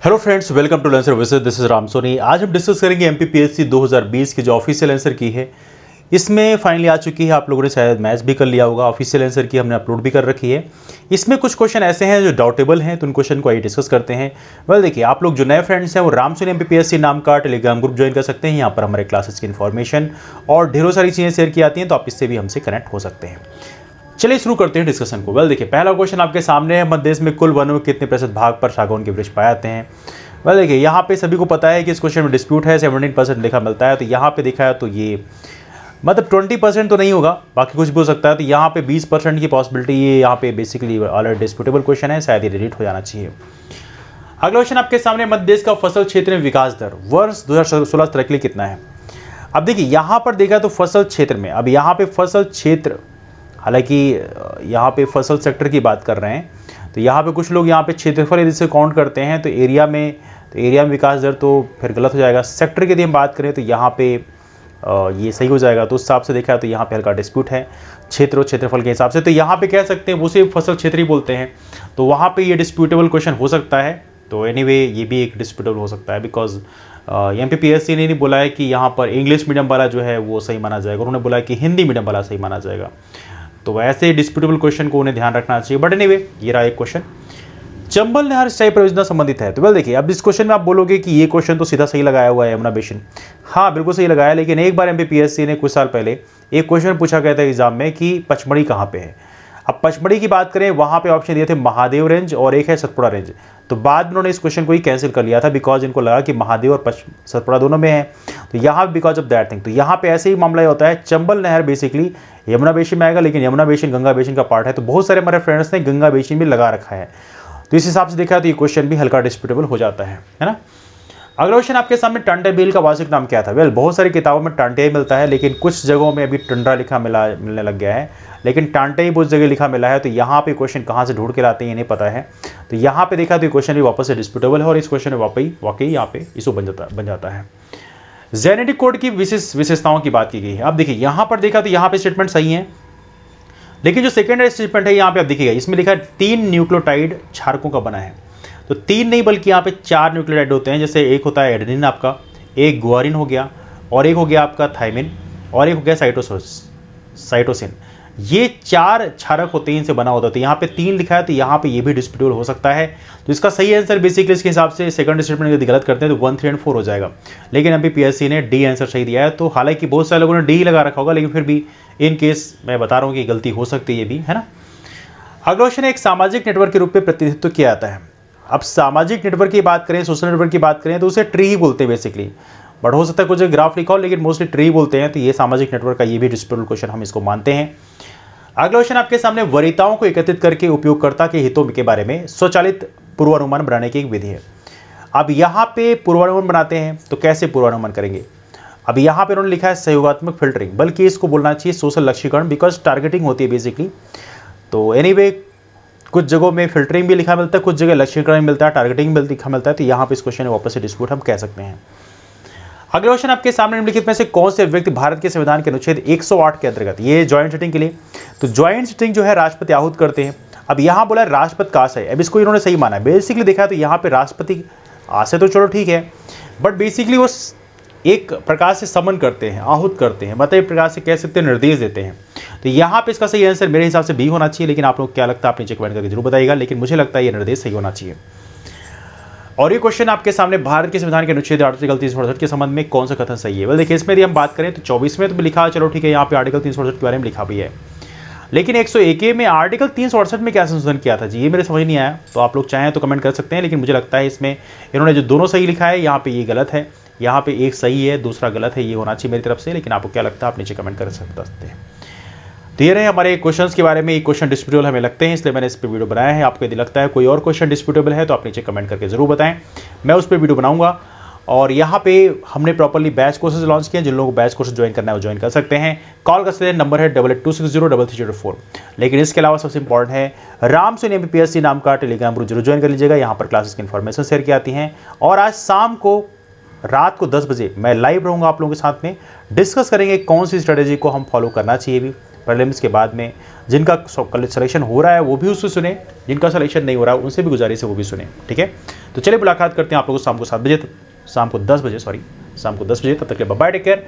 Hello friends, welcome to learn services. This is Ram Soni. आज हम discuss करेंगे एमपीपीएससी 2020 की जो ऑफिशियल आंसर की है। इसमें फाइनली आ चुकी है, आप लोगों ने शायद मैच भी कर लिया होगा। ऑफिशियल आंसर की हमने अपलोड भी कर रखी है। इसमें कुछ क्वेश्चन ऐसे हैं जो डाउटेबल हैं, तो उन क्वेश्चन को आइए डिस्कस करते हैं। वेल देखिए, आप लोग जो नए फ्रेंड्स हैं वो राम सोनी एमपीपीएससी नाम का टेलीग्राम ग्रुप ज्वाइन कर सकते हैं। यहाँ पर हमारे क्लासेस की इन्फॉर्मेशन और ढेरों सारी चीज़ें शेयर की आती हैं, तो आप इससे भी हमसे कनेक्ट हो सकते हैं। चलिए शुरू करते हैं डिस्कशन को। वेल देखिए, पहला क्वेश्चन आपके सामने है, मध्य देश में कुल वनों के कितने प्रतिशत भाग पर सागौन के वृक्ष पाए जाते हैं। वेल देखिए, यहाँ पे सभी को पता है कि इस क्वेश्चन में डिस्प्यूट है, 17% लिखा मिलता है। तो यहाँ पे देखा है तो ये मतलब 20% तो नहीं होगा, बाकी कुछ भी हो सकता है। तो यहाँ पे 20% की पॉसिबिलिटी, ये यहाँ पे बेसिकली ऑलरेडी डिस्प्यूटेबल क्वेश्चन है, शायद ये डिलीट हो जाना चाहिए। अगला क्वेश्चन आपके सामने, मध्य देश का फसल क्षेत्र में विकास दर वर्ष 2016-17 के लिए कितना है। अब देखिए, यहाँ पर देखा तो फसल क्षेत्र में, अब यहाँ पे फसल क्षेत्र, हालांकि यहाँ पे फसल सेक्टर की बात कर रहे हैं, तो यहाँ पे कुछ लोग यहाँ पे क्षेत्रफल यदि से काउंट करते हैं तो एरिया में विकास दर तो फिर गलत हो जाएगा। सेक्टर की यदि हम बात करें तो यहाँ पे ये सही हो जाएगा। तो उस हिसाब से देखा है तो यहाँ पे हल्का डिस्प्यूट है क्षेत्र और क्षेत्रफल के हिसाब से। तो यहाँ पे कह सकते हैं वो सिर्फ फसल क्षेत्र ही बोलते हैं, तो वहाँ पे ये डिस्प्यूटेबल क्वेश्चन हो सकता है। तो एनीवे ये भी एक डिस्प्यूटेबल हो सकता है, बिकॉज एमपीपीएससी ने नहीं बोला है कि यहाँ पर इंग्लिश मीडियम वाला जो है वो सही माना जाएगा, उन्होंने बोला है कि हिंदी मीडियम वाला सही माना जाएगा। तो ऐसे डिस्प्यूटेबल क्वेश्चन को उन्हें ध्यान रखना चाहिए। बट एनीवे, ये रहा एक क्वेश्चन, चंबल नहर सिंचाई परियोजना संबंधित है। तो वेल देखिए, अब इस क्वेश्चन में आप बोलोगे कि ये क्वेश्चन तो सीधा सही लगाया हुआ है यमुना बेसिन। हाँ बिल्कुल सही लगाया, लेकिन एक बार एमपीपीएससी ने कुछ साल पहले एक क्वेश्चन पूछा गया था एग्जाम में कि पचमढ़ी कहाँ पे है। अब पचमढ़ी की बात करें, वहाँ पे ऑप्शन दिए थे महादेव रेंज और एक है सतपुड़ा रेंज। तो बाद में उन्होंने इस क्वेश्चन को ही कैंसिल कर लिया था, बिकॉज इनको लगा कि महादेव और सतपुड़ा दोनों में है। तो यहाँ बिकॉज ऑफ दैट थिंग, तो यहाँ पे ऐसे ही मामला होता है। चंबल नहर बेसिकली यमुना बेसिन में आएगा, लेकिन यमुना बेसिन गंगा बेसिन का पार्ट है। तो बहुत सारे हमारे फ्रेंड्स ने गंगा बेसिन भी लगा रखा है, तो इस हिसाब से देखा तो ये क्वेश्चन भी हल्का डिस्प्यूटेबल हो जाता है ना। अगला क्वेश्चन आपके सामने, टांटे बिल का वार्षिक नाम क्या था। वेल बहुत सारी किताबों में टांटे ही मिलता है, लेकिन कुछ जगहों में अभी टंडा मिलने लग गया है, लेकिन टांटे ही बहुत जगह लिखा मिला है। तो यहाँ पे क्वेश्चन कहाँ से ढूंढ के लाते हैं ये नहीं पता है। तो यहाँ पे देखा तो ये क्वेश्चन भी वापस से डिस्प्यूटेबल है, और इस क्वेश्चन में वाकई यहाँ पे इशू बन जाता है। जेनेटिक कोड की विशेषताओं की बात की गई है। अब देखिए, यहाँ पर देखा तो यहाँ पे स्टेटमेंट सही है, लेकिन जो सेकेंड स्टेटमेंट है यहाँ पे आप देखिएगा, इसमें लिखा है 3 न्यूक्लियोटाइड क्षारकों का बना है। तो 3 नहीं बल्कि यहाँ पे 4 न्यूक्लियोटाइड होते हैं। जैसे एक होता है एडेनिन आपका, एक गुआरिन हो गया, और एक हो गया आपका थाइमिन, और एक हो गया साइटोसिन। ये 4 क्षारक होते हैं, इनसे बना होता है। तो यहाँ पे 3 लिखा है, तो यहाँ पे ये भी डिस्प्यूटेबल हो सकता है। तो इसका सही आंसर बेसिकली इसके हिसाब से सेकंड स्टेटमेंट यदि गलत करते हैं तो 1, 3 और 4 हो जाएगा, लेकिन एमपीपीएससी ने डी आंसर सही दिया है। तो हालांकि बहुत सारे लोगों ने डी लगा रखा होगा, लेकिन फिर भी इन केस मैं बता रहा हूँ कि गलती हो सकती है, ये भी है ना। अगला क्वेश्चन, एक सामाजिक नेटवर्क के रूप में प्रतिनिधित्व किया जाता है। अब सामाजिक नेटवर्क की बात करें, सोशल नेटवर्क की बात करें, तो उसे ट्री ही बोलते हैं बेसिकली। बट हो सकता है कुछ ग्राफ लिखा हो, लेकिन मोस्टली ट्री बोलते हैं। तो ये सामाजिक नेटवर्क का ये भी डिस्प्यूटेबल क्वेश्चन, हम इसको मानते हैं। अगला क्वेश्चन आपके सामने, वरीयताओं को एकत्रित करके उपयोगकर्ता के हितों के बारे में स्वचालित पूर्वानुमान बनाने की एक विधि है। अब यहाँ पे पूर्वानुमान बनाते हैं, तो कैसे पूर्वानुमान करेंगे। अब यहाँ पे उन्होंने लिखा है सहयोगात्मक फिल्टरिंग, बल्कि इसको बोलना चाहिए सोशल लक्ष्यीकरण, बिकॉज टारगेटिंग होती है बेसिकली। तो एनीवे, कुछ जगहों में फिल्टरिंग भी लिखा मिलता है, कुछ जगह लक्ष्यीकरण मिलता है, टारगेटिंग भी लिखा मिलता है। तो यहाँ पे इस क्वेश्चन में वापस से डिस्प्यूट हम कह सकते हैं। अगला क्वेश्चन आपके सामने, निम्नलिखित में से कौन से व्यक्ति भारत के संविधान के अनुच्छेद 108 के अंतर्गत, ये ज्वाइंट सिटिंग के लिए, तो ज्वाइंट सिटिंग जो है राष्ट्रपति आहूत करते हैं। अब यहाँ बोला राष्ट्रपति का आशय, अब इसको इन्होंने सही माना है। बेसिकली देखा तो यहाँ पे राष्ट्रपति आशय तो चलो ठीक है, बट बेसिकली वो एक प्रकार से समन करते हैं, आहूत करते हैं, मतलब एक प्रकार से कह सकते हैं निर्देश देते हैं। तो यहाँ पे इसका सही आंसर मेरे हिसाब से बी होना चाहिए, लेकिन आप लोग क्या लगता है आप नीचे कमेंट करके जरूर बताइएगा, लेकिन मुझे लगता है ये निर्देश सही होना चाहिए। और ये क्वेश्चन आपके सामने, भारत के संविधान के अनुच्छेद आर्टिकल 368 के संबंध में कौन सा कथन सही है। वेल देखिए, इसमें यदि हम बात करें तो 24 में तो लिखा है, चलो ठीक है, यहाँ पे आर्टिकल 368 के बारे में लिखा भी है, लेकिन 101 में आर्टिकल 368 में क्या संशोधन किया था जी, ये मेरे समझ नहीं आया। तो आप लोग चाहें तो कमेंट कर सकते हैं, लेकिन मुझे लगता है इसमें इन्होंने जो दोनों सही लिखा है, यहाँ पे ये गलत है, यहाँ पे एक सही है दूसरा गलत है, ये होना चाहिए मेरी तरफ से, लेकिन आपको क्या लगता है आप नीचे कमेंट कर सकते हैं। तो ये रहे हमारे क्वेश्चंस के बारे में। एक क्वेश्चन डिस्प्यूटेबल हमें लगते हैं, इसलिए मैंने इस पर वीडियो बनाया है। आपको यदि लगता है कोई और क्वेश्चन डिस्प्यूटेबल है तो आप नीचे कमेंट करके जरूर बताएं, मैं उस पर वीडियो बनाऊंगा। और यहाँ पे हमने प्रॉपर्ली बैच कोर्सेज लॉन्च किए हैं, जिन लोगों को बैच कोर्सेज ज्वाइन करना है वो ज्वाइन कर सकते हैं। कॉल कर सकते हैं, नंबर है 8826033304। लेकिन इसके अलावा सबसे इंपॉर्टेंट है, राम सोनी एमपीपीएससी नाम का टेलीग्राम ग्रुप जरूर ज्वाइन कर लीजिएगा। यहाँ पर क्लासेस की इन्फॉर्मेशन शेयर की आती हैं, और आज शाम को रात को 10 बजे मैं लाइव रहूँगा आप लोगों के साथ में। डिस्कस करेंगे कौन सी स्ट्रेटेजी को हम फॉलो करना चाहिए भी प्रीलिम्स के बाद में। जिनका सिलेक्शन हो रहा है वो भी उससे सुने, जिनका सिलेक्शन नहीं हो रहा है उनसे भी गुजारिश है वो भी सुने, ठीक है। तो चलिए मुलाकात करते हैं आप लोगों को शाम को 10 बजे, तब तक के लिए बाय बाय, टेक केयर।